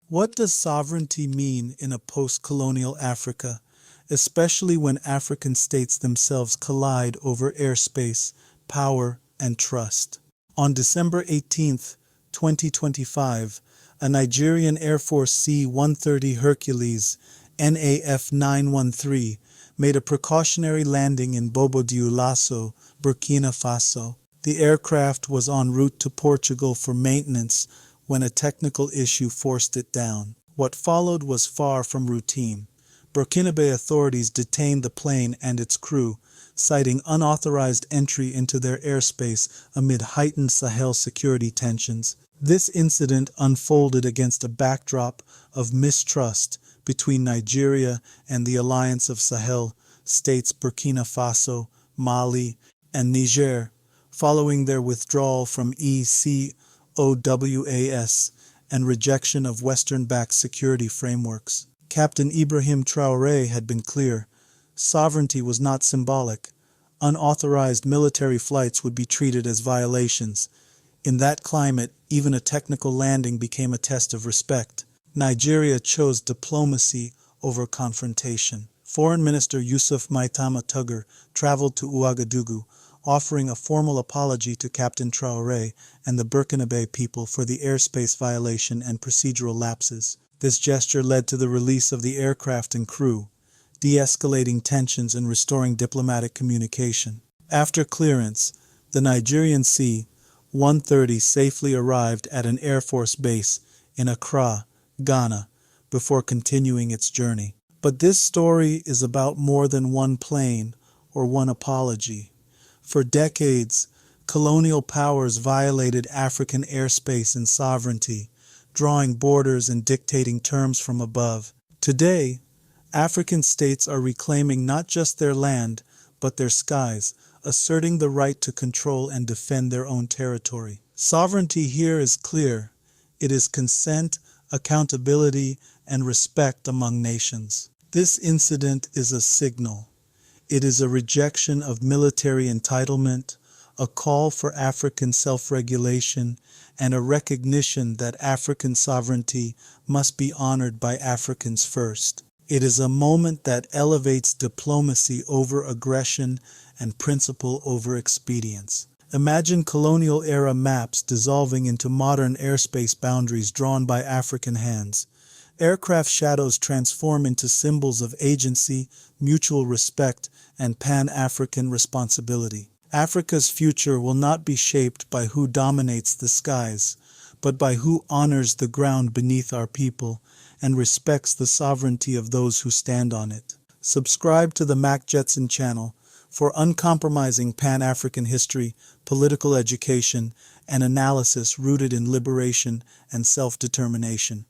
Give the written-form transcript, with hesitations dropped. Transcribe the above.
What does sovereignty mean in a post-colonial Africa, especially when African states themselves collide over airspace, power, and trust? On December 18, 2025, a Nigerian Air Force C-130 Hercules NAF 913 made a precautionary landing in Bobo-Dioulasso, Burkina Faso. The aircraft was en route to Portugal for maintenance when a technical issue forced it down. What followed was far from routine. Burkinabe authorities detained the plane and its crew, citing unauthorized entry into their airspace amid heightened Sahel security tensions. This incident unfolded against a backdrop of mistrust between Nigeria and the Alliance of Sahel states Burkina Faso, Mali, and Niger, following their withdrawal from ECOWAS and rejection of Western-backed security frameworks. Captain Ibrahim Traoré had been clear: sovereignty was not symbolic. Unauthorized military flights would be treated as violations. In that climate, even a technical landing became a test of respect. Nigeria chose diplomacy over confrontation. Foreign Minister Yusuf Maitama Tuggar traveled to Ouagadougou, offering a formal apology to Captain Traoré and the Burkinabe people for the airspace violation and procedural lapses. This gesture led to the release of the aircraft and crew, de-escalating tensions and restoring diplomatic communication. After clearance, the Nigerian C-130 safely arrived at an Air Force base in Accra, Ghana, before continuing its journey. But this story is about more than one plane or one apology. For decades, colonial powers violated African airspace and sovereignty, drawing borders and dictating terms from above. Today, African states are reclaiming not just their land, but their skies, asserting the right to control and defend their own territory. Sovereignty here is clear. It is consent, accountability, and respect among nations. This incident is a signal. It is a rejection of military entitlement, a call for African self-regulation, and a recognition that African sovereignty must be honored by Africans first. It is a moment that elevates diplomacy over aggression and principle over expedience. Imagine colonial-era maps dissolving into modern airspace boundaries drawn by African hands. Aircraft shadows transform into symbols of agency, mutual respect, and Pan-African responsibility. Africa's future will not be shaped by who dominates the skies, but by who honors the ground beneath our people and respects the sovereignty of those who stand on it. Subscribe to the Mac Jetson channel for uncompromising Pan-African history, political education, and analysis rooted in liberation and self-determination.